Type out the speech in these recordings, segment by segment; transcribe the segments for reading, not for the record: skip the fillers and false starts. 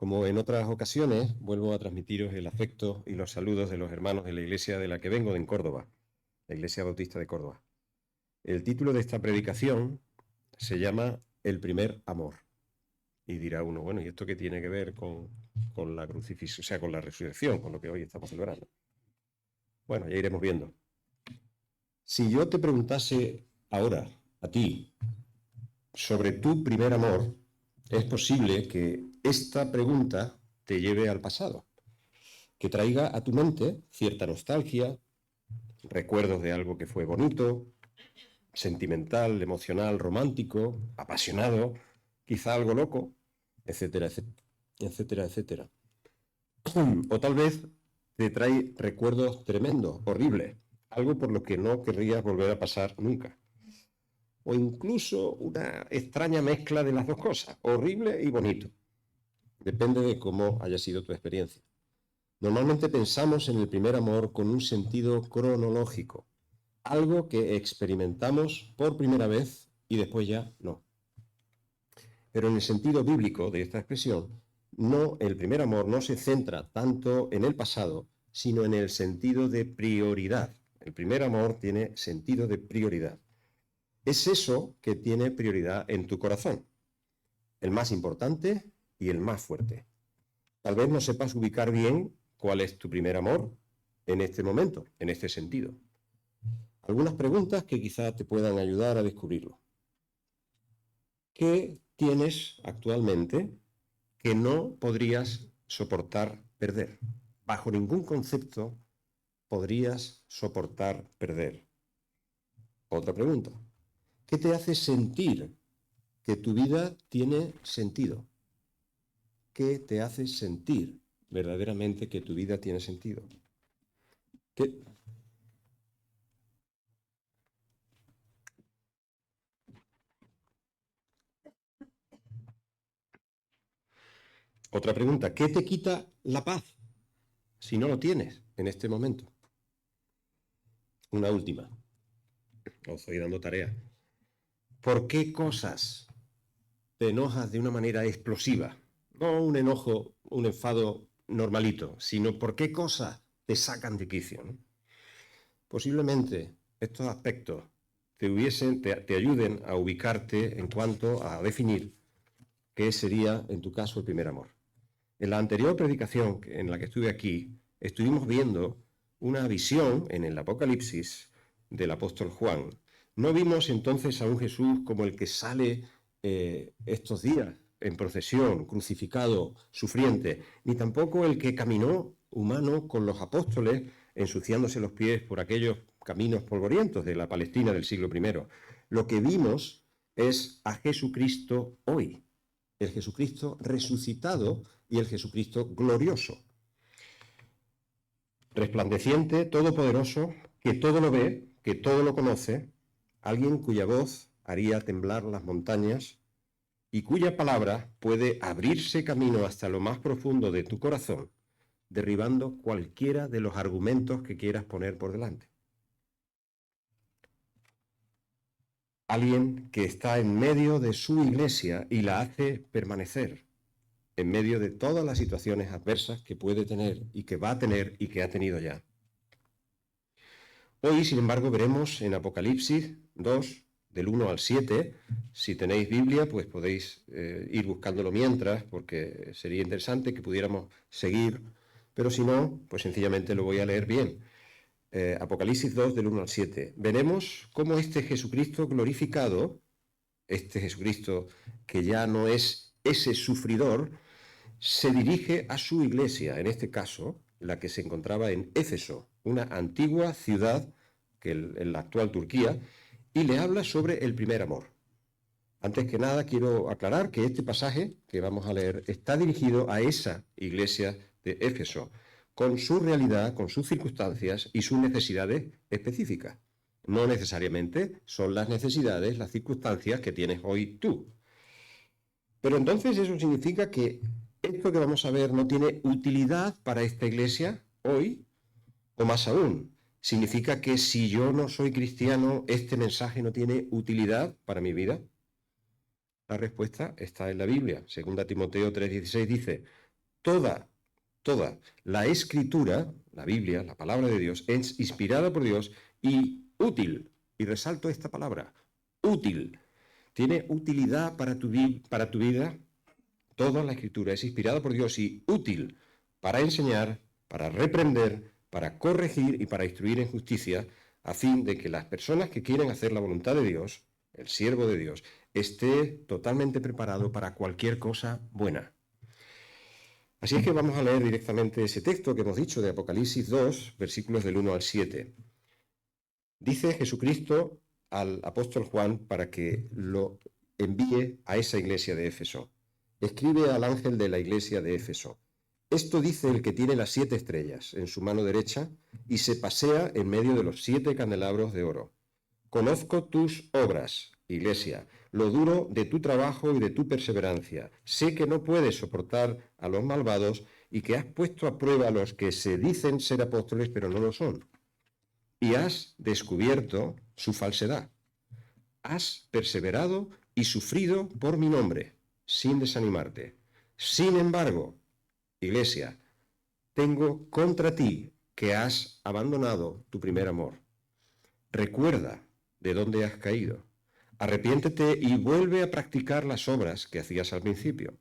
Como en otras ocasiones, vuelvo a transmitiros el afecto y los saludos de los hermanos de la iglesia de la que vengo, en Córdoba, la Iglesia Bautista de Córdoba. El título de esta predicación se llama El primer amor. Y dirá uno, bueno, ¿y esto qué tiene que ver con la crucifixión, o sea, con la resurrección, con lo que hoy estamos celebrando? Bueno, ya iremos viendo. Si yo te preguntase ahora, a ti, sobre tu primer amor, es posible que esta pregunta te lleve al pasado, que traiga a tu mente cierta nostalgia, recuerdos de algo que fue bonito, sentimental, emocional, romántico, apasionado, quizá algo loco, etcétera, etcétera, etcétera, etcétera. O tal vez te trae recuerdos tremendos, horribles, algo por lo que no querrías volver a pasar nunca. O incluso una extraña mezcla de las dos cosas, horrible y bonito. Depende de cómo haya sido tu experiencia. Normalmente pensamos en el primer amor con un sentido cronológico, algo que experimentamos por primera vez y después ya no. Pero en el sentido bíblico de esta expresión, el primer amor no se centra tanto en el pasado, sino en el sentido de prioridad. El primer amor tiene sentido de prioridad. Es eso que tiene prioridad en tu corazón, el más importante y el más fuerte. Tal vez no sepas ubicar bien cuál es tu primer amor en este momento, en este sentido. Algunas preguntas que quizá te puedan ayudar a descubrirlo. ¿Qué tienes actualmente que no podrías soportar perder? Bajo ningún concepto podrías soportar perder. Otra pregunta. ¿Qué te hace sentir que tu vida tiene sentido? ¿Qué te hace sentir verdaderamente que tu vida tiene sentido? ¿Qué? Otra pregunta. ¿Qué te quita la paz si no lo tienes en este momento? Una última. Os estoy dando tarea. ¿Por qué cosas te enojas de una manera explosiva? No un enojo, un enfado normalito, sino por qué cosas te sacan de quicio, ¿no? Posiblemente estos aspectos te ayuden a ubicarte en cuanto a definir qué sería, en tu caso, el primer amor. En la anterior predicación en la que estuve aquí, estuvimos viendo una visión en el Apocalipsis del apóstol Juan. No vimos entonces a un Jesús como el que sale estos días en procesión, crucificado, sufriente, ni tampoco el que caminó humano con los apóstoles, ensuciándose los pies por aquellos caminos polvorientos de la Palestina del siglo I. Lo que vimos es a Jesucristo hoy, el Jesucristo resucitado y el Jesucristo glorioso, resplandeciente, todopoderoso, que todo lo ve, que todo lo conoce, alguien cuya voz haría temblar las montañas y cuya palabra puede abrirse camino hasta lo más profundo de tu corazón, derribando cualquiera de los argumentos que quieras poner por delante. Alguien que está en medio de su iglesia y la hace permanecer en medio de todas las situaciones adversas que puede tener y que va a tener y que ha tenido ya. Hoy, sin embargo, veremos en Apocalipsis 2, del 1 al 7. Si tenéis Biblia, pues podéis ir buscándolo mientras, porque sería interesante que pudiéramos seguir, pero si no, pues sencillamente lo voy a leer bien. Apocalipsis 2, del 1 al 7. Veremos cómo este Jesucristo glorificado, este Jesucristo que ya no es ese sufridor, se dirige a su iglesia, en este caso, la que se encontraba en Éfeso, una antigua ciudad en la actual Turquía, y le habla sobre el primer amor. Antes que nada, quiero aclarar que este pasaje que vamos a leer está dirigido a esa iglesia de Éfeso, con su realidad, con sus circunstancias y sus necesidades específicas. No necesariamente son las necesidades, las circunstancias que tienes hoy tú. Pero entonces eso significa que esto que vamos a ver no tiene utilidad para esta iglesia hoy, o más aún, significa que si yo no soy cristiano, este mensaje no tiene utilidad para mi vida. La respuesta está en la Biblia. 2 Timoteo 3:16 dice: toda la Escritura, la Biblia, la palabra de Dios, es inspirada por Dios y útil. Y resalto esta palabra, útil. Tiene utilidad para tu vida. Toda la Escritura es inspirada por Dios y útil para enseñar, para reprender, para corregir y para instruir en justicia, a fin de que las personas que quieren hacer la voluntad de Dios, el siervo de Dios, esté totalmente preparado para cualquier cosa buena. Así es que vamos a leer directamente ese texto que hemos dicho de Apocalipsis 2, versículos del 1 al 7. Dice Jesucristo al apóstol Juan para que lo envíe a esa iglesia de Éfeso. Escribe al ángel de la iglesia de Éfeso. Esto dice el que tiene las 7 estrellas en su mano derecha y se pasea en medio de los 7 candelabros de oro. Conozco tus obras, iglesia, lo duro de tu trabajo y de tu perseverancia. Sé que no puedes soportar a los malvados y que has puesto a prueba a los que se dicen ser apóstoles pero no lo son. Y has descubierto su falsedad. Has perseverado y sufrido por mi nombre, sin desanimarte. Sin embargo, iglesia, tengo contra ti que has abandonado tu primer amor. Recuerda de dónde has caído. Arrepiéntete y vuelve a practicar las obras que hacías al principio.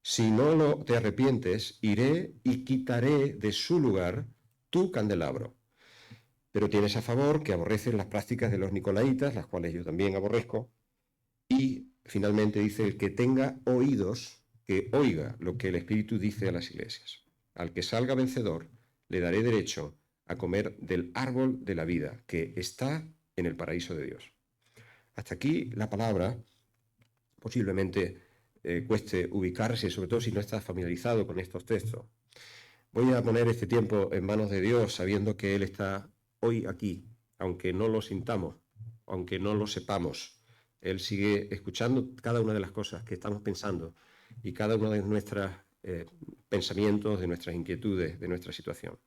Si no te arrepientes, iré y quitaré de su lugar tu candelabro. Pero tienes a favor que aborreces las prácticas de los nicolaitas, las cuales yo también aborrezco. Y finalmente dice, el que tenga oídos, que oiga lo que el Espíritu dice a las iglesias. Al que salga vencedor, le daré derecho a comer del árbol de la vida, que está en el paraíso de Dios. Hasta aquí la palabra. Posiblemente cueste ubicarse, sobre todo si no estás familiarizado con estos textos. Voy a poner este tiempo en manos de Dios, sabiendo que Él está hoy aquí, aunque no lo sintamos, aunque no lo sepamos. Él sigue escuchando cada una de las cosas que estamos pensando y cada uno de nuestros pensamientos, de nuestras inquietudes, de nuestra situación.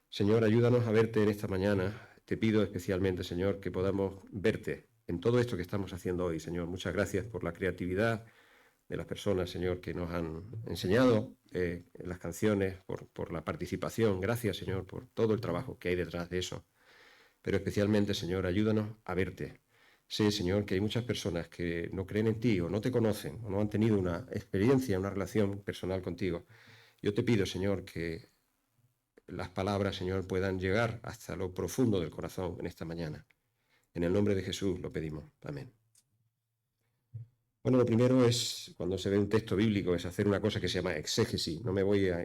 Señor, ayúdanos a verte en esta mañana. Te pido especialmente, Señor, que podamos verte en todo esto que estamos haciendo hoy, Señor. Muchas gracias por la creatividad de las personas, Señor, que nos han enseñado en las canciones, por la participación. Gracias, Señor, por todo el trabajo que hay detrás de eso. Pero especialmente, Señor, ayúdanos a verte. Sé, Señor, que hay muchas personas que no creen en ti o no te conocen o no han tenido una experiencia, una relación personal contigo. Yo te pido, Señor, que las palabras, Señor, puedan llegar hasta lo profundo del corazón en esta mañana. En el nombre de Jesús lo pedimos. Amén. Bueno, lo primero es, cuando se ve un texto bíblico, es hacer una cosa que se llama exégesis.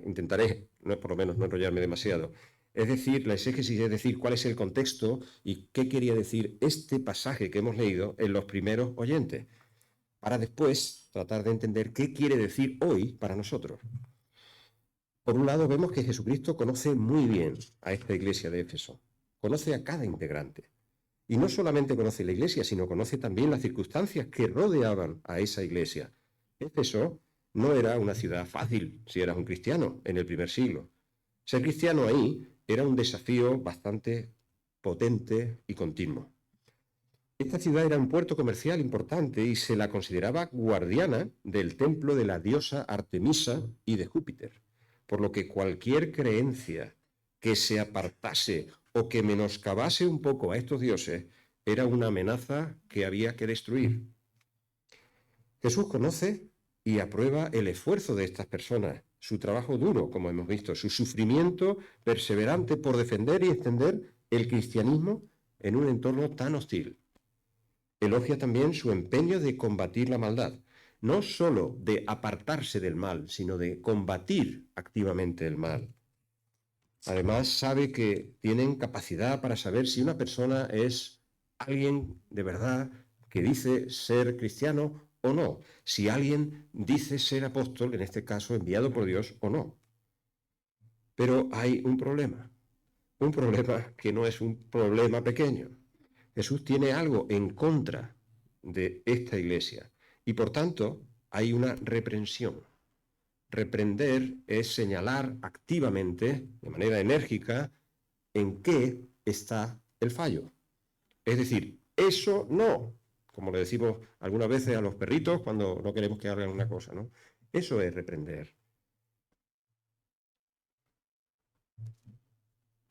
Intentaré, no, por lo menos, no enrollarme demasiado. Es decir, la exégesis es decir, cuál es el contexto y qué quería decir este pasaje que hemos leído en los primeros oyentes, para después tratar de entender qué quiere decir hoy para nosotros. Por un lado, vemos que Jesucristo conoce muy bien a esta iglesia de Éfeso, conoce a cada integrante. Y no solamente conoce la iglesia, sino conoce también las circunstancias que rodeaban a esa iglesia. Éfeso no era una ciudad fácil si eras un cristiano en el primer siglo. Ser cristiano ahí era un desafío bastante potente y continuo. Esta ciudad era un puerto comercial importante y se la consideraba guardiana del templo de la diosa Artemisa y de Júpiter, por lo que cualquier creencia que se apartase o que menoscabase un poco a estos dioses era una amenaza que había que destruir. Jesús conoce y aprueba el esfuerzo de estas personas, su trabajo duro, como hemos visto, su sufrimiento perseverante por defender y extender el cristianismo en un entorno tan hostil. Elogia también su empeño de combatir la maldad, no solo de apartarse del mal, sino de combatir activamente el mal. Además, sabe que tienen capacidad para saber si una persona es alguien de verdad que dice ser cristiano o no, si alguien dice ser apóstol, en este caso enviado por Dios o no. Pero hay un problema que no es un problema pequeño. Jesús tiene algo en contra de esta iglesia y por tanto hay una reprensión. Reprender es señalar activamente, de manera enérgica, en qué está el fallo. Es decir, eso no, como le decimos algunas veces a los perritos cuando no queremos que hagan una cosa, ¿no? Eso es reprender.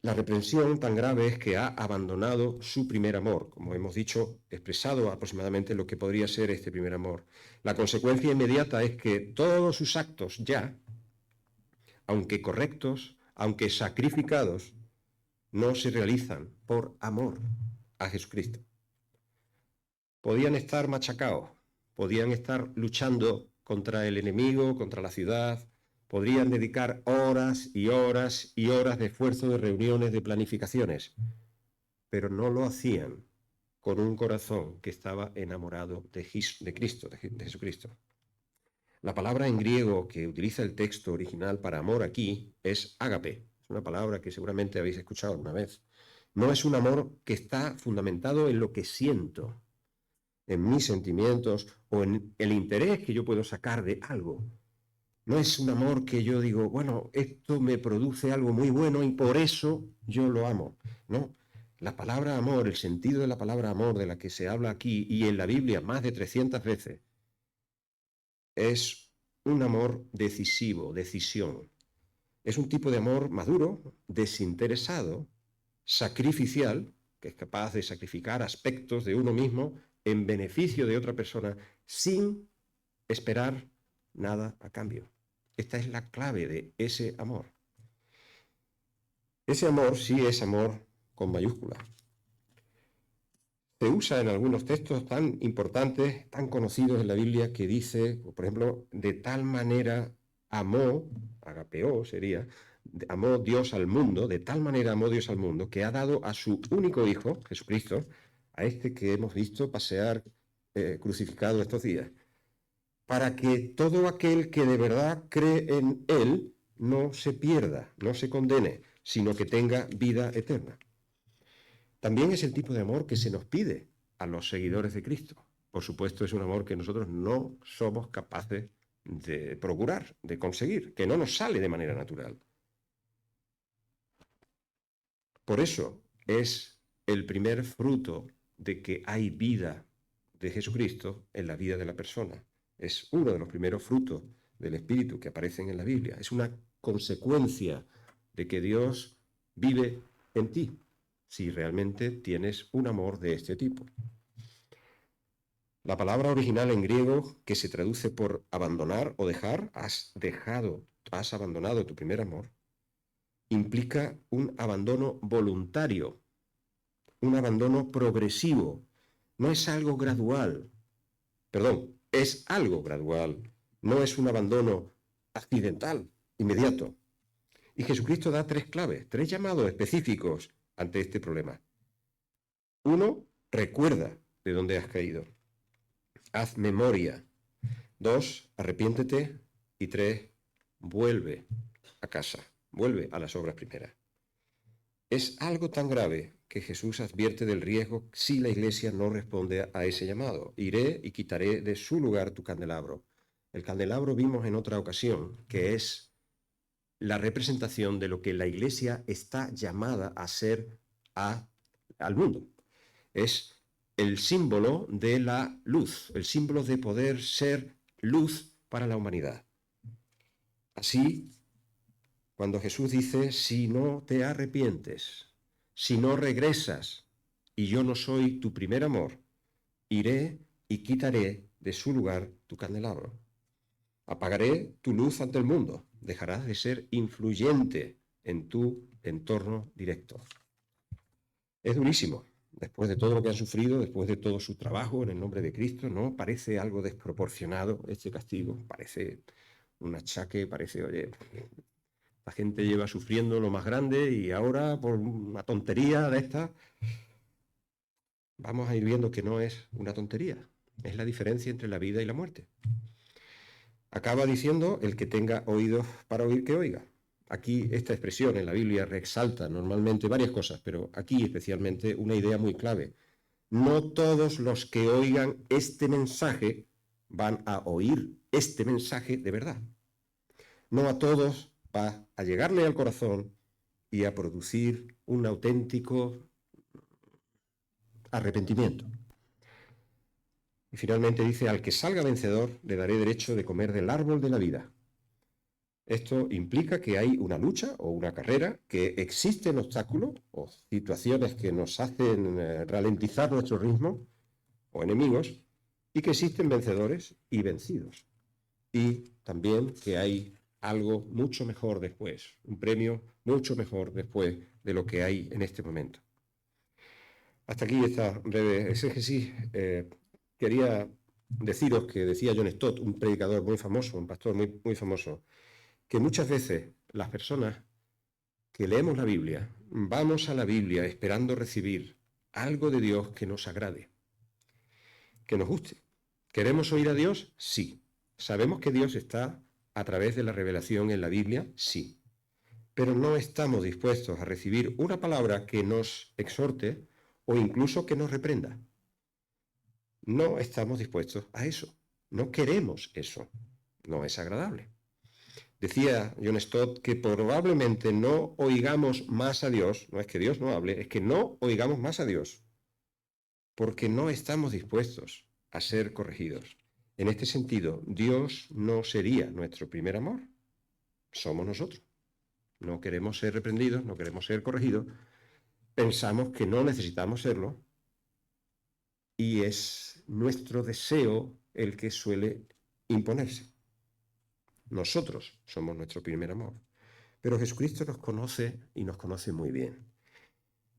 La reprensión tan grave es que ha abandonado su primer amor, como hemos dicho, expresado aproximadamente lo que podría ser este primer amor. La consecuencia inmediata es que todos sus actos ya, aunque correctos, aunque sacrificados, no se realizan por amor a Jesucristo. Podían estar machacados, podían estar luchando contra el enemigo, contra la ciudad, podrían dedicar horas y horas y horas de esfuerzo, de reuniones, de planificaciones, pero no lo hacían con un corazón que estaba enamorado de Cristo, de Jesucristo. La palabra en griego que utiliza el texto original para amor aquí es ágape. Es una palabra que seguramente habéis escuchado alguna vez. No es un amor que está fundamentado en lo que siento, en mis sentimientos o en el interés que yo puedo sacar de algo. No es un amor que yo digo, bueno, esto me produce algo muy bueno y por eso yo lo amo. No, la palabra amor, el sentido de la palabra amor de la que se habla aquí y en la Biblia más de 300 veces, es un amor decisivo, decisión. Es un tipo de amor maduro, desinteresado, sacrificial, que es capaz de sacrificar aspectos de uno mismo en beneficio de otra persona sin esperar nada a cambio. Esta es la clave de ese amor. Ese amor sí es amor con mayúsculas. Se usa en algunos textos tan importantes, tan conocidos en la Biblia, que dice, por ejemplo, de tal manera amó, agapeó sería, amó Dios al mundo, de tal manera amó Dios al mundo, que ha dado a su único Hijo, Jesucristo, a este que hemos visto pasear crucificado estos días, para que todo aquel que de verdad cree en Él no se pierda, no se condene, sino que tenga vida eterna. También es el tipo de amor que se nos pide a los seguidores de Cristo. Por supuesto, es un amor que nosotros no somos capaces de procurar, de conseguir, que no nos sale de manera natural. Por eso es el primer fruto de que hay vida de Jesucristo en la vida de la persona. Es uno de los primeros frutos del Espíritu que aparecen en la Biblia. Es una consecuencia de que Dios vive en ti, si realmente tienes un amor de este tipo. La palabra original en griego, que se traduce por abandonar o dejar, has abandonado tu primer amor, implica un abandono voluntario, un abandono progresivo. No es algo gradual, perdón, es algo gradual, no es un abandono accidental, inmediato. Y Jesucristo da tres claves, tres llamados específicos ante este problema. Uno, recuerda de dónde has caído. Haz memoria. Dos, arrepiéntete. Y tres, vuelve a casa, vuelve a las obras primeras. Es algo tan grave que Jesús advierte del riesgo si la Iglesia no responde a ese llamado. Iré y quitaré de su lugar tu candelabro. El candelabro vimos en otra ocasión que es la representación de lo que la Iglesia está llamada a ser al mundo. Es el símbolo de la luz, el símbolo de poder ser luz para la humanidad. Así, cuando Jesús dice, si no te arrepientes, si no regresas y yo no soy tu primer amor, iré y quitaré de su lugar tu candelabro. Apagaré tu luz ante el mundo, dejarás de ser influyente en tu entorno directo. Es durísimo. Después de todo lo que han sufrido, después de todo su trabajo en el nombre de Cristo, ¿no? Parece algo desproporcionado este castigo, parece un achaque, parece, oye, la gente lleva sufriendo lo más grande y ahora por una tontería de esta, vamos a ir viendo que no es una tontería, es la diferencia entre la vida y la muerte. Acaba diciendo, el que tenga oídos para oír, que oiga. Aquí esta expresión en la Biblia resalta normalmente varias cosas, pero aquí especialmente una idea muy clave. No todos los que oigan este mensaje van a oír este mensaje de verdad. No a todos va a llegarle al corazón y a producir un auténtico arrepentimiento. Y finalmente dice, al que salga vencedor le daré derecho de comer del árbol de la vida. Esto implica que hay una lucha o una carrera, que existen obstáculos o situaciones que nos hacen ralentizar nuestro ritmo o enemigos, y que existen vencedores y vencidos. Y también que hay algo mucho mejor después, un premio mucho mejor después de lo que hay en este momento. Hasta aquí esta breve exégesis. Quería deciros que decía John Stott, un predicador muy famoso, un pastor muy famoso, que muchas veces las personas que leemos la Biblia, vamos a la Biblia esperando recibir algo de Dios que nos agrade, que nos guste. ¿Queremos oír a Dios? Sí. ¿Sabemos que Dios está a través de la revelación en la Biblia? Sí. Pero no estamos dispuestos a recibir una palabra que nos exhorte o incluso que nos reprenda. No estamos dispuestos a eso. No queremos eso. No es agradable. Decía John Stott que probablemente no oigamos más a Dios, no es que Dios no hable, es que no oigamos más a Dios, porque no estamos dispuestos a ser corregidos. En este sentido, Dios no sería nuestro primer amor, somos nosotros. No queremos ser reprendidos, no queremos ser corregidos, pensamos que no necesitamos serlo y es nuestro deseo el que suele imponerse. Nosotros somos nuestro primer amor. Pero Jesucristo nos conoce y nos conoce muy bien.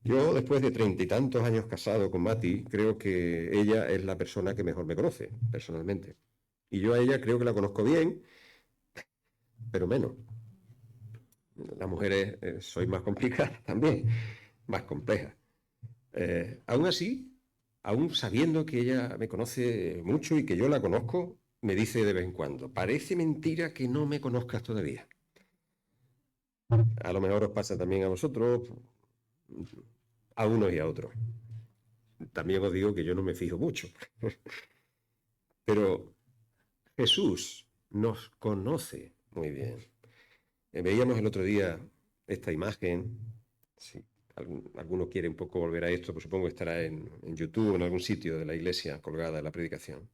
Yo, después de 30 y tantos años casado con Mati, creo que ella es la persona que mejor me conoce, personalmente. Y yo a ella creo que la conozco bien, pero menos. Las mujeres sois más complicadas también, más complejas. Aún así, aún sabiendo que ella me conoce mucho y que yo la conozco, me dice de vez en cuando, parece mentira que no me conozcas todavía. A lo mejor os pasa también a vosotros, a unos y a otros. También os digo que yo no me fijo mucho. Pero Jesús nos conoce muy bien. Veíamos el otro día esta imagen. Si alguno quiere un poco volver a esto, pues supongo que estará en YouTube o en algún sitio de la iglesia colgada en la predicación.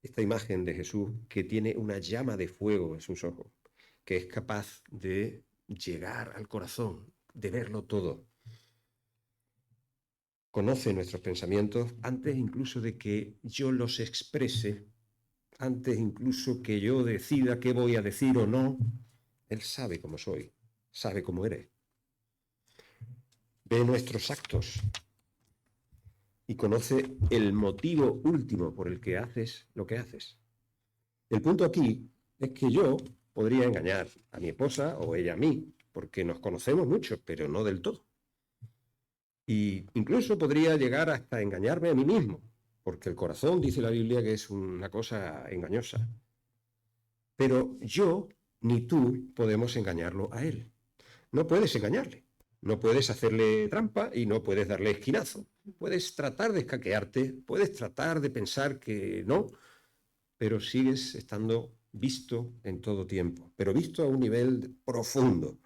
Esta imagen de Jesús que tiene una llama de fuego en sus ojos, que es capaz de llegar al corazón, de verlo todo. Conoce nuestros pensamientos antes incluso de que yo los exprese, antes incluso que yo decida qué voy a decir o no. Él sabe cómo soy, sabe cómo eres. Ve nuestros actos y conoce el motivo último por el que haces lo que haces. El punto aquí es que yo podría engañar a mi esposa o ella a mí, porque nos conocemos mucho, pero no del todo. Y incluso podría llegar hasta engañarme a mí mismo, porque el corazón, dice la Biblia, que es una cosa engañosa. Pero yo ni tú podemos engañarlo a él. No puedes engañarle, no puedes hacerle trampa y no puedes darle esquinazo. Puedes tratar de escaquearte, puedes tratar de pensar que no, pero sigues estando visto en todo tiempo, pero visto a un nivel profundo.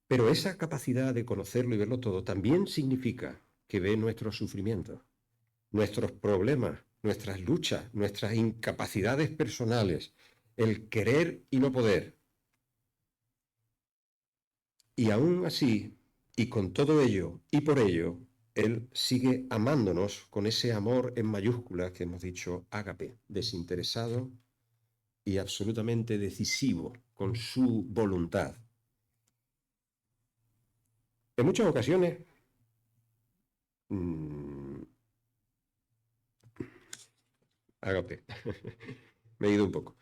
Pero esa capacidad de conocerlo y verlo todo también significa que ve nuestros sufrimientos, nuestros problemas, nuestras luchas, nuestras incapacidades personales, el querer y no poder. Y aún así, y con todo ello, y por ello, Él sigue amándonos con ese amor en mayúsculas que hemos dicho, ágape, desinteresado y absolutamente decisivo con su voluntad. En muchas ocasiones, ágape, me he ido un poco,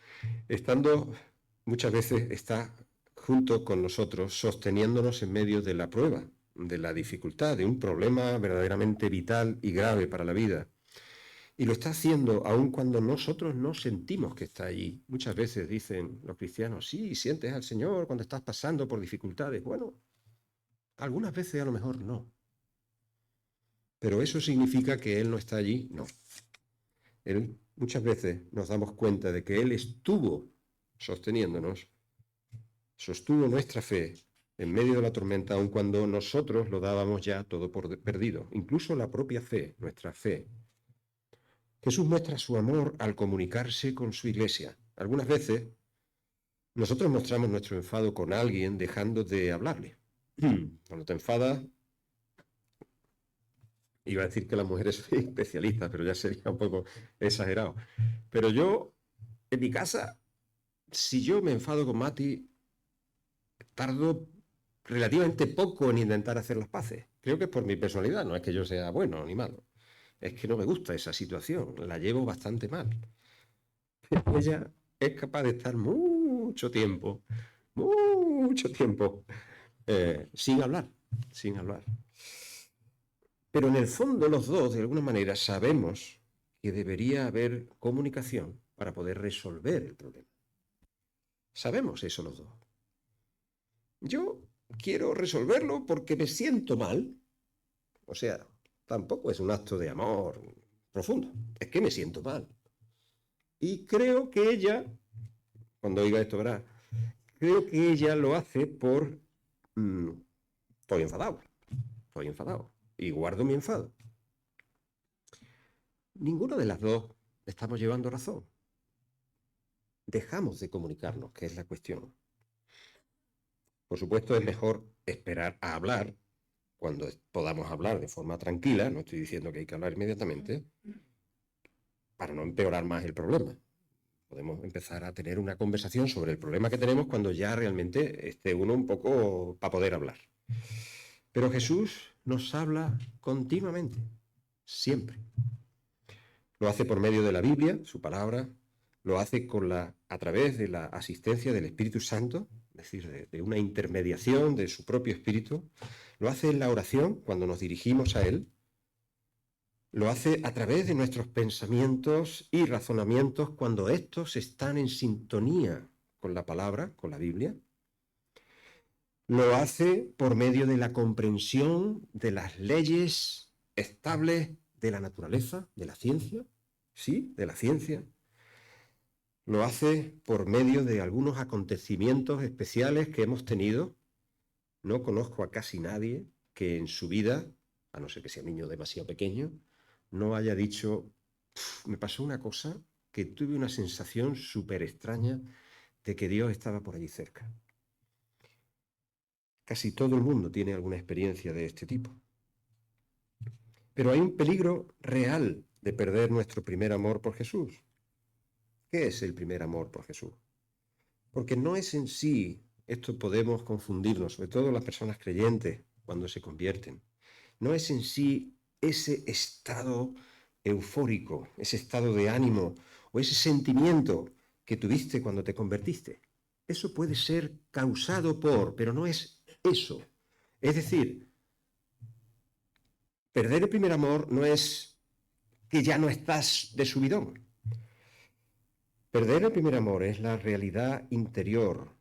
estando muchas veces está junto con nosotros, sosteniéndonos en medio de la prueba, de la dificultad, de un problema verdaderamente vital y grave para la vida. Y lo está haciendo aun cuando nosotros no sentimos que está allí. Muchas veces dicen los cristianos, sí, sientes al Señor cuando estás pasando por dificultades. Bueno, algunas veces a lo mejor no. Pero eso significa que Él no está allí. No. Él, muchas veces nos damos cuenta de que Él estuvo sosteniéndonos, sostuvo nuestra fe en medio de la tormenta, aun cuando nosotros lo dábamos ya todo por perdido. Incluso la propia fe, nuestra fe. Jesús muestra su amor al comunicarse con su iglesia. Algunas veces Nosotros mostramos nuestro enfado con alguien dejando de hablarle. Cuando te enfadas, iba a decir que las mujeres son especialistas, pero ya sería un poco exagerado. Pero yo, en mi casa, si yo me enfado con Mati, tardo relativamente poco en intentar hacer las paces. Creo que es por mi personalidad, no es que yo sea bueno ni malo. Es que no me gusta esa situación, la llevo bastante mal. Ella es capaz de estar mucho tiempo, sin hablar, sin hablar. Pero en el fondo los dos, de alguna manera, sabemos que debería haber comunicación para poder resolver el problema. Sabemos eso los dos. Yo quiero resolverlo porque me siento mal. O sea, tampoco es un acto de amor profundo. Es que me siento mal. Y creo que ella, cuando oiga esto, verá, creo que ella lo hace por... estoy enfadado. Y guardo mi enfado. Ninguna de las dos estamos llevando razón. Dejamos de comunicarnos, que es la cuestión. Por supuesto, es mejor esperar a hablar cuando podamos hablar de forma tranquila. No estoy diciendo que hay que hablar inmediatamente para no empeorar más el problema. Podemos empezar a tener una conversación sobre el problema que tenemos cuando ya realmente esté uno un poco para poder hablar. Pero Jesús nos habla continuamente, siempre. Lo hace por medio de la Biblia, su palabra, lo hace a través de la asistencia del Espíritu Santo, es decir, de una intermediación de su propio Espíritu, lo hace en la oración cuando nos dirigimos a Él, lo hace a través de nuestros pensamientos y razonamientos cuando estos están en sintonía con la palabra, con la Biblia. Lo hace por medio de la comprensión de las leyes estables de la naturaleza, de la ciencia, sí, de la ciencia. Lo hace por medio de algunos acontecimientos especiales que hemos tenido. No conozco a casi nadie que en su vida, a no ser que sea un niño demasiado pequeño, no haya dicho, me pasó una cosa que tuve una sensación súper extraña de que Dios estaba por allí cerca. Casi todo el mundo tiene alguna experiencia de este tipo. Pero hay un peligro real de perder nuestro primer amor por Jesús. ¿Qué es el primer amor por Jesús? Porque no es en sí, esto podemos confundirnos, sobre todo las personas creyentes cuando se convierten, no es en sí ese estado eufórico, ese estado de ánimo o ese sentimiento que tuviste cuando te convertiste. Eso puede ser causado por, pero no es eso. Es decir, perder el primer amor no es que ya no estás de subidón. Perder el primer amor es la realidad interior,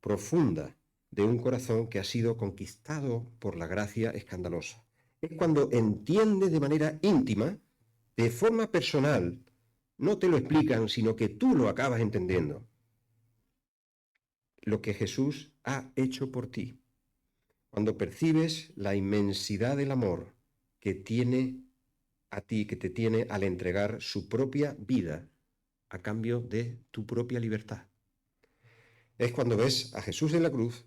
profunda, de un corazón que ha sido conquistado por la gracia escandalosa. Es cuando entiende de manera íntima, de forma personal, no te lo explican, sino que tú lo acabas entendiendo, lo que Jesús ha hecho por ti. Cuando percibes la inmensidad del amor que tiene a ti, que te tiene al entregar su propia vida a cambio de tu propia libertad. Es cuando ves a Jesús en la cruz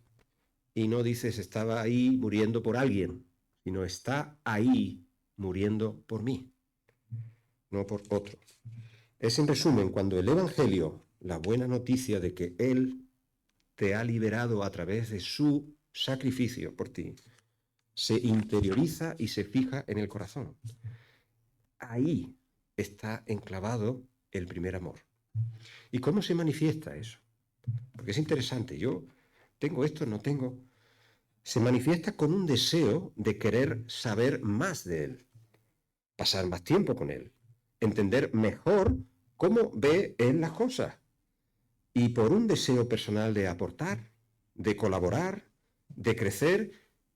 y no dices estaba ahí muriendo por alguien, sino está ahí muriendo por mí, no por otro. Es en resumen cuando el Evangelio, la buena noticia de que Él te ha liberado a través de su sacrificio por ti, se interioriza y se fija en el corazón. Ahí está enclavado el primer amor. ¿Y cómo se manifiesta eso? Porque es interesante, yo tengo esto, no tengo. Se manifiesta con un deseo de querer saber más de Él, pasar más tiempo con Él, entender mejor cómo ve Él las cosas y por un deseo personal de aportar, de colaborar, de crecer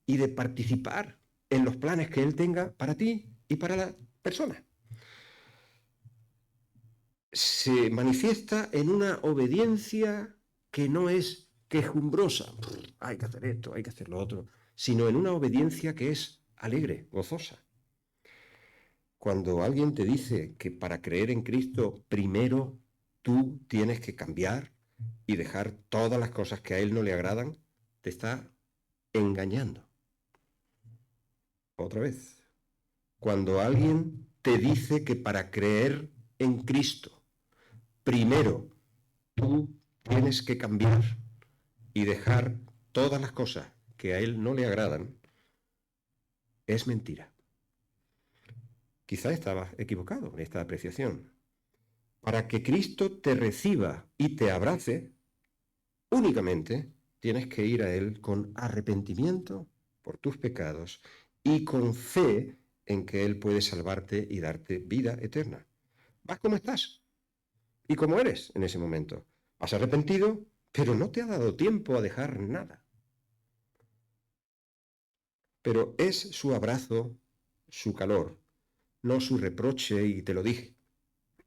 y de participar en los planes que Él tenga para ti y para la persona. Se manifiesta en una obediencia que no es quejumbrosa, hay que hacer esto, hay que hacer lo otro, sino en una obediencia que es alegre, gozosa. Cuando alguien te dice que para creer en Cristo primero tú tienes que cambiar, y dejar todas las cosas que a él no le agradan, te está engañando. Otra vez, cuando alguien te dice que para creer en Cristo, primero tú tienes que cambiar y dejar todas las cosas que a él no le agradan, es mentira. Quizá estabas equivocado en esta apreciación. Para que Cristo te reciba y te abrace, únicamente tienes que ir a Él con arrepentimiento por tus pecados y con fe en que Él puede salvarte y darte vida eterna. Vas como estás y como eres en ese momento. Has arrepentido, pero no te ha dado tiempo a dejar nada. Pero es su abrazo, su calor, no su reproche, y te lo dije,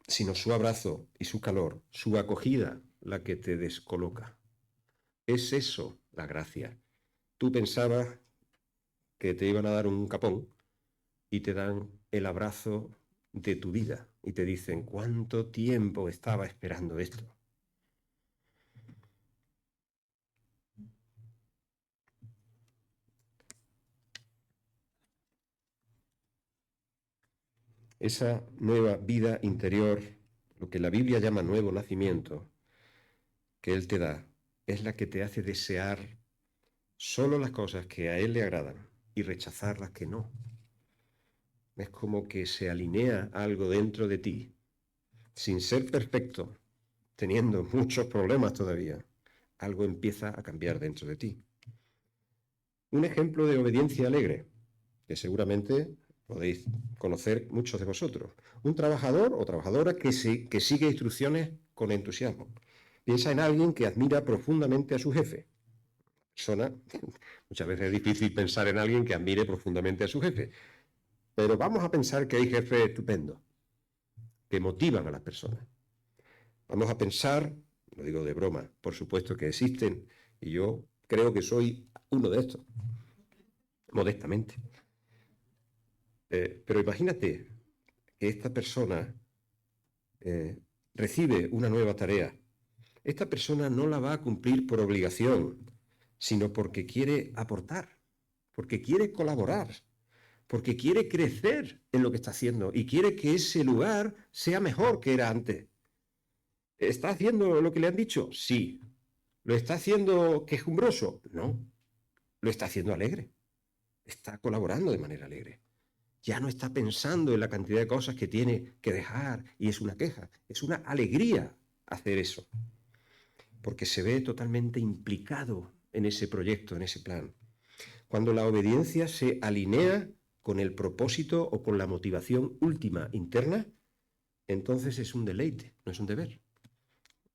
sino su abrazo y su calor, su acogida, la que te descoloca. Es eso la gracia. Tú pensabas que te iban a dar un capón y te dan el abrazo de tu vida y te dicen, ¿cuánto tiempo estaba esperando esto? Esa nueva vida interior, lo que la Biblia llama nuevo nacimiento, que Él te da, es la que te hace desear solo las cosas que a Él le agradan y rechazar las que no. Es como que se alinea algo dentro de ti, sin ser perfecto, teniendo muchos problemas todavía. Algo empieza a cambiar dentro de ti. Un ejemplo de obediencia alegre, que seguramente podéis conocer muchos de vosotros. Un trabajador o trabajadora que sigue instrucciones con entusiasmo. Piensa en alguien que admira profundamente a su jefe. Muchas veces es difícil pensar en alguien que admire profundamente a su jefe, pero vamos a pensar que hay jefes estupendos, que motivan a las personas. Vamos a pensar, lo digo de broma, por supuesto que existen, y yo creo que soy uno de estos, modestamente. Pero imagínate que esta persona recibe una nueva tarea. Esta persona no la va a cumplir por obligación, sino porque quiere aportar, porque quiere colaborar, porque quiere crecer en lo que está haciendo y quiere que ese lugar sea mejor que era antes. ¿Está haciendo lo que le han dicho? Sí. ¿Lo está haciendo quejumbroso? No. Lo está haciendo alegre. Está colaborando de manera alegre. Ya no está pensando en la cantidad de cosas que tiene que dejar y es una queja. Es una alegría hacer eso, porque se ve totalmente implicado en ese proyecto, en ese plan. Cuando la obediencia se alinea con el propósito o con la motivación última interna, entonces es un deleite, no es un deber.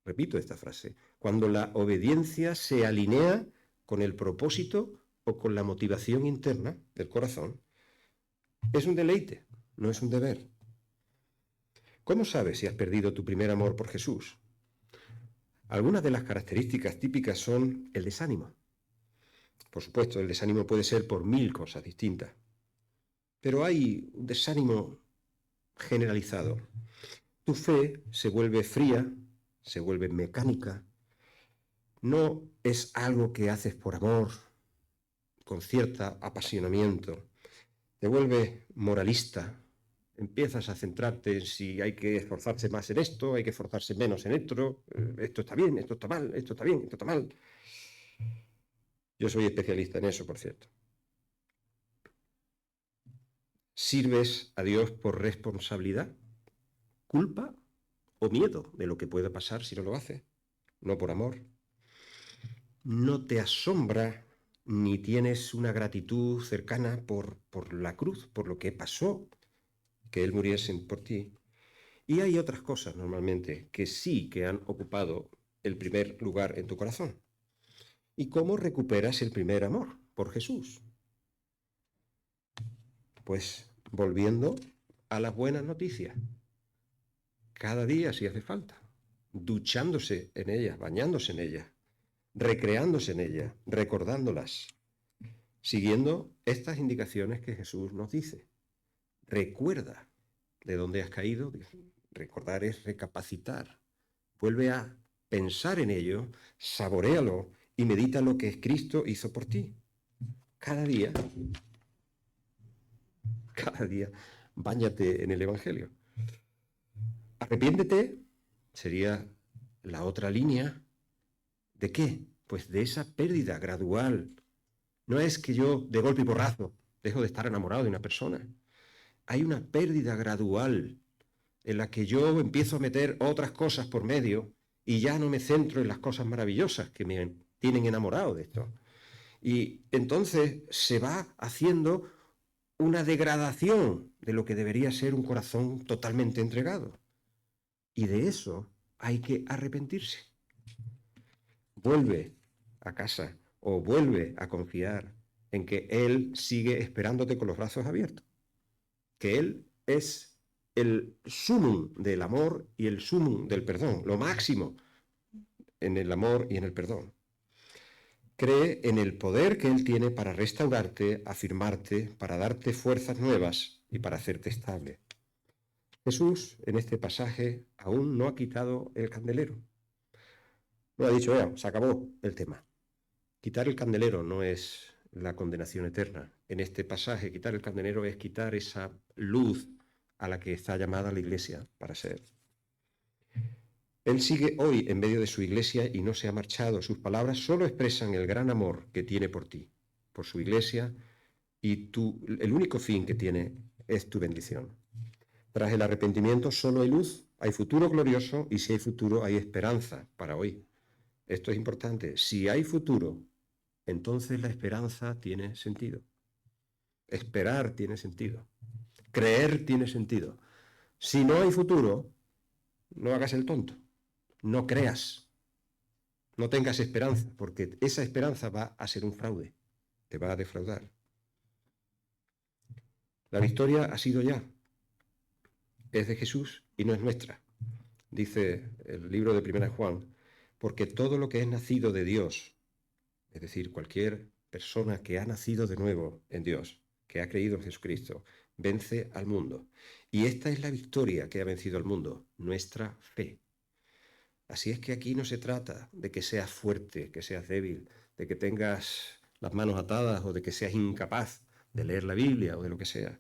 Repito esta frase. Cuando la obediencia se alinea con el propósito o con la motivación interna del corazón, es un deleite, no es un deber. ¿Cómo sabes si has perdido tu primer amor por Jesús? Algunas de las características típicas son el desánimo. Por supuesto, el desánimo puede ser por mil cosas distintas, pero hay un desánimo generalizado. Tu fe se vuelve fría, se vuelve mecánica, no es algo que haces por amor, con cierto apasionamiento, te vuelves moralista, empiezas a centrarte en si hay que esforzarse más en esto, hay que esforzarse menos en esto está bien, esto está mal, esto está bien, esto está mal. Yo soy especialista en eso, por cierto. ¿Sirves a Dios por responsabilidad, culpa o miedo de lo que pueda pasar si no lo haces? No por amor. No te asombra ni tienes una gratitud cercana por la cruz, por lo que pasó, que Él muriese por ti. Y hay otras cosas normalmente que sí que han ocupado el primer lugar en tu corazón. ¿Y cómo recuperas el primer amor por Jesús? Pues volviendo a las buenas noticias. Cada día si hace falta. Duchándose en ellas, bañándose en ellas, recreándose en ellas, recordándolas, siguiendo estas indicaciones que Jesús nos dice. Recuerda de dónde has caído. Recordar es recapacitar. Vuelve a pensar en ello, saboréalo y medita lo que Cristo hizo por ti. Cada día, báñate en el Evangelio. Arrepiéntete sería la otra línea. ¿De qué? Pues de esa pérdida gradual. No es que yo de golpe y porrazo dejo de estar enamorado de una persona. Hay una pérdida gradual en la que yo empiezo a meter otras cosas por medio y ya no me centro en las cosas maravillosas que me tienen enamorado de esto. Y entonces se va haciendo una degradación de lo que debería ser un corazón totalmente entregado. Y de eso hay que arrepentirse. Vuelve a casa o vuelve a confiar en que Él sigue esperándote con los brazos abiertos, que Él es el sumum del amor y el sumum del perdón, lo máximo en el amor y en el perdón. Cree en el poder que Él tiene para restaurarte, afirmarte, para darte fuerzas nuevas y para hacerte estable. Jesús, en este pasaje, aún no ha quitado el candelero. No ha dicho, se acabó el tema. Quitar el candelero no es la condenación eterna. En este pasaje, quitar el candelero es quitar esa luz a la que está llamada la Iglesia para ser. Él sigue hoy en medio de su Iglesia y no se ha marchado. Sus palabras solo expresan el gran amor que tiene por ti, por su Iglesia, y el único fin que tiene es tu bendición. Tras el arrepentimiento solo hay luz, hay futuro glorioso, y si hay futuro hay esperanza para hoy. Esto es importante. Si hay futuro, entonces la esperanza tiene sentido. Esperar tiene sentido. Creer tiene sentido. Si no hay futuro, no hagas el tonto. No creas. No tengas esperanza, porque esa esperanza va a ser un fraude. Te va a defraudar. La victoria ha sido ya. Es de Jesús y no es nuestra. Dice el libro de 1 Juan, porque todo lo que es nacido de Dios, es decir, cualquier persona que ha nacido de nuevo en Dios, que ha creído en Jesucristo, vence al mundo. Y esta es la victoria que ha vencido al mundo, nuestra fe. Así es que aquí no se trata de que seas fuerte, que seas débil, de que tengas las manos atadas o de que seas incapaz de leer la Biblia o de lo que sea.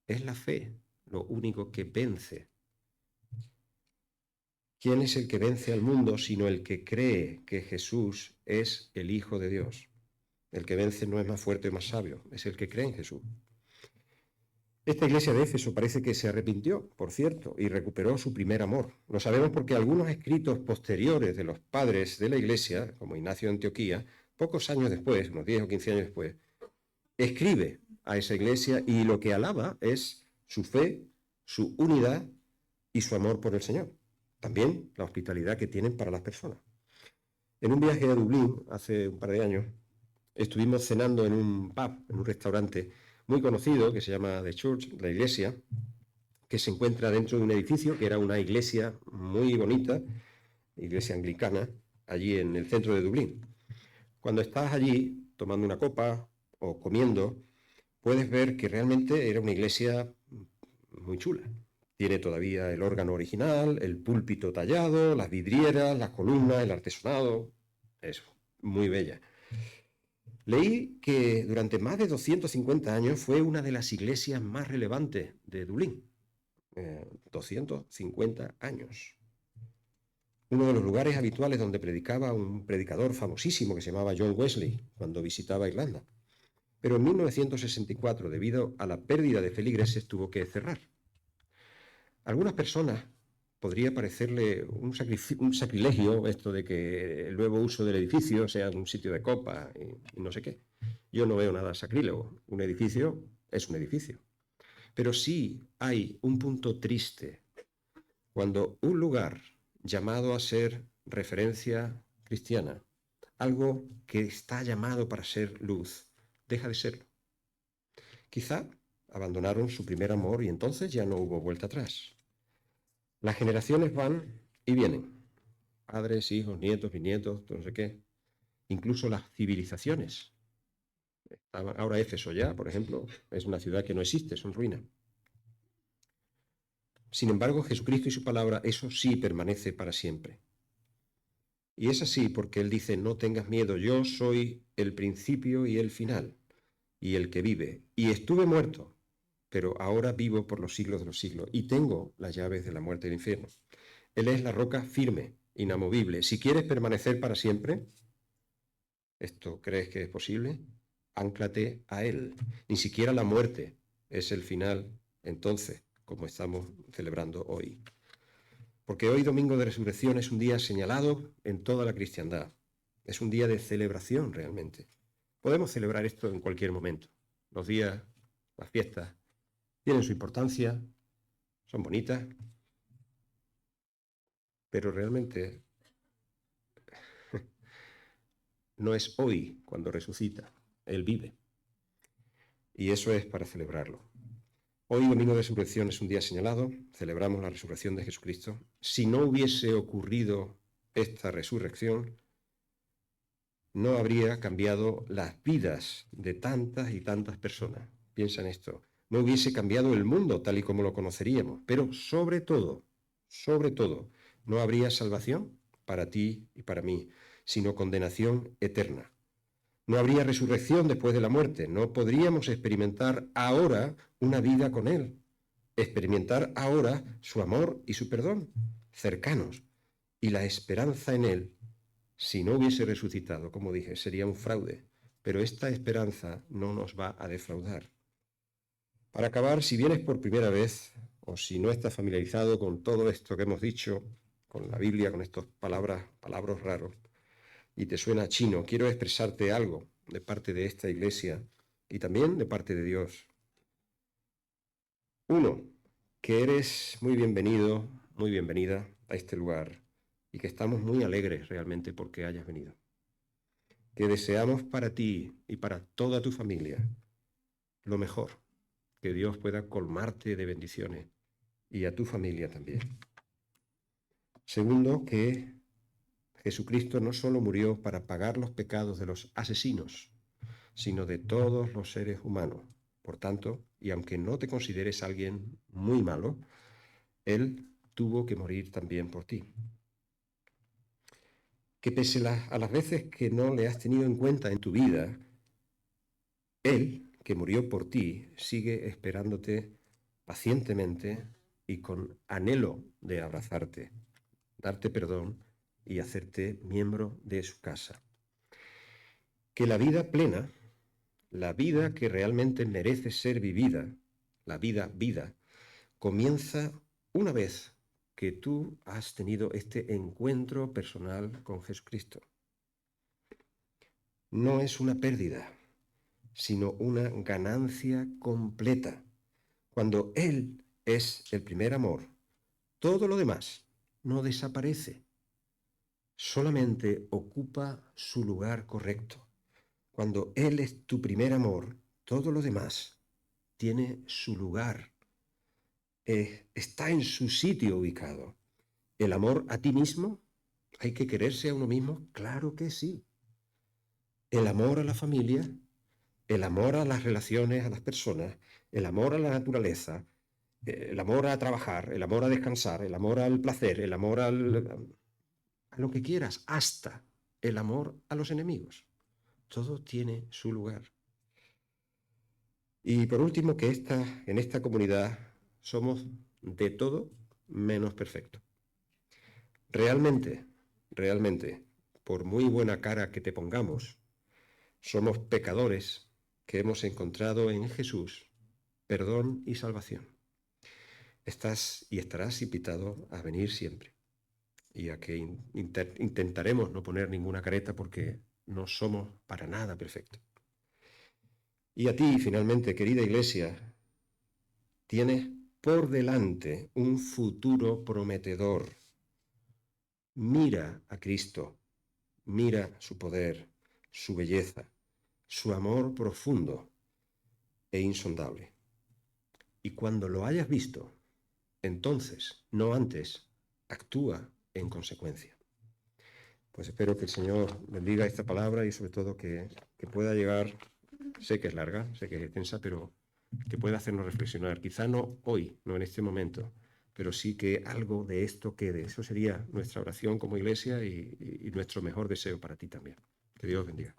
Es la fe lo único que vence. ¿Quién es el que vence al mundo sino el que cree que Jesús es el Hijo de Dios? El que vence no es más fuerte o más sabio, es el que cree en Jesús. Esta iglesia de Éfeso parece que se arrepintió, por cierto, y recuperó su primer amor. Lo sabemos porque algunos escritos posteriores de los padres de la iglesia, como Ignacio de Antioquía, pocos años después, unos 10 o 15 años después, escribe a esa iglesia y lo que alaba es su fe, su unidad y su amor por el Señor. También la hospitalidad que tienen para las personas. En un viaje a Dublín, hace un par de años, estuvimos cenando en un pub, en un restaurante muy conocido que se llama The Church, la iglesia, que se encuentra dentro de un edificio que era una iglesia muy bonita, iglesia anglicana, allí en el centro de Dublín. Cuando estás allí tomando una copa o comiendo, puedes ver que realmente era una iglesia muy chula. Tiene todavía el órgano original, el púlpito tallado, las vidrieras, las columnas, el artesonado. Es muy bella. Leí que durante más de 250 años fue una de las iglesias más relevantes de Dublín. 250 años. Uno de los lugares habituales donde predicaba un predicador famosísimo que se llamaba John Wesley cuando visitaba Irlanda. Pero en 1964, debido a la pérdida de feligreses, tuvo que cerrar. Algunas personas podría parecerle un sacrilegio esto de que el nuevo uso del edificio sea un sitio de copa y no sé qué. Yo no veo nada sacrílego. Un edificio es un edificio. Pero sí hay un punto triste cuando un lugar llamado a ser referencia cristiana, algo que está llamado para ser luz, deja de serlo. Quizá abandonaron su primer amor y entonces ya no hubo vuelta atrás. Las generaciones van y vienen. Padres, hijos, nietos, bisnietos, no sé qué. Incluso las civilizaciones. Ahora Éfeso ya, por ejemplo, es una ciudad que no existe, son ruinas. Sin embargo, Jesucristo y su palabra, eso sí permanece para siempre. Y es así porque Él dice, no tengas miedo, yo soy el principio y el final, y el que vive. Y estuve muerto, pero ahora vivo por los siglos de los siglos, y tengo las llaves de la muerte y del infierno. Él es la roca firme, inamovible. Si quieres permanecer para siempre, ¿esto crees que es posible? Ánclate a Él. Ni siquiera la muerte es el final, entonces, como estamos celebrando hoy. Porque hoy, Domingo de Resurrección, es un día señalado en toda la cristiandad. Es un día de celebración realmente. Podemos celebrar esto en cualquier momento. Los días, las fiestas, tienen su importancia, son bonitas, pero realmente no es hoy cuando resucita. Él vive. Y eso es para celebrarlo. Hoy, Domingo de Resurrección, es un día señalado. Celebramos la resurrección de Jesucristo. Si no hubiese ocurrido esta resurrección, no habría cambiado las vidas de tantas y tantas personas. Piensa en esto. No hubiese cambiado el mundo tal y como lo conoceríamos, pero sobre todo, no habría salvación para ti y para mí, sino condenación eterna. No habría resurrección después de la muerte. No podríamos experimentar ahora una vida con Él, experimentar ahora su amor y su perdón, cercanos, y la esperanza en Él. Si no hubiese resucitado, como dije, sería un fraude, pero esta esperanza no nos va a defraudar. Para acabar, si vienes por primera vez o si no estás familiarizado con todo esto que hemos dicho, con la Biblia, con estas palabras raros, y te suena chino, quiero expresarte algo de parte de esta iglesia y también de parte de Dios. Uno, que eres muy bienvenido, muy bienvenida a este lugar y que estamos muy alegres realmente porque hayas venido. Que deseamos para ti y para toda tu familia lo mejor, que Dios pueda colmarte de bendiciones y a tu familia también. Segundo, que Jesucristo no solo murió para pagar los pecados de los asesinos, sino de todos los seres humanos. Por tanto, y aunque no te consideres alguien muy malo, Él tuvo que morir también por ti. Que pese a las veces que no le has tenido en cuenta en tu vida, Él, que murió por ti, sigue esperándote pacientemente y con anhelo de abrazarte, darte perdón y hacerte miembro de su casa. Que la vida plena, la vida que realmente merece ser vivida, la vida, comienza una vez que tú has tenido este encuentro personal con Jesucristo. No es una pérdida, sino una ganancia completa. Cuando Él es el primer amor, todo lo demás no desaparece, solamente ocupa su lugar correcto. Cuando Él es tu primer amor, todo lo demás tiene su lugar, está en su sitio ubicado. ¿El amor a ti mismo? ¿Hay que quererse a uno mismo? Claro que sí. El amor a la familia, el amor a las relaciones, a las personas, el amor a la naturaleza, el amor a trabajar, el amor a descansar, el amor al placer, el amor a lo que quieras, hasta el amor a los enemigos. Todo tiene su lugar. Y por último, que en esta comunidad somos de todo menos perfectos. Realmente, por muy buena cara que te pongamos, somos pecadores que hemos encontrado en Jesús perdón y salvación. Estás y estarás invitado a venir siempre y a que intentaremos no poner ninguna careta porque no somos para nada perfectos. Y a ti, finalmente, querida iglesia, tienes por delante un futuro prometedor. Mira a Cristo, mira su poder, su belleza, su amor profundo e insondable. Y cuando lo hayas visto, entonces, no antes, actúa en consecuencia. Pues espero que el Señor bendiga esta palabra y sobre todo que pueda llegar, sé que es larga, sé que es extensa, pero que pueda hacernos reflexionar, quizá no hoy, no en este momento, pero sí que algo de esto quede. Eso sería nuestra oración como iglesia y nuestro mejor deseo para ti también. Que Dios bendiga.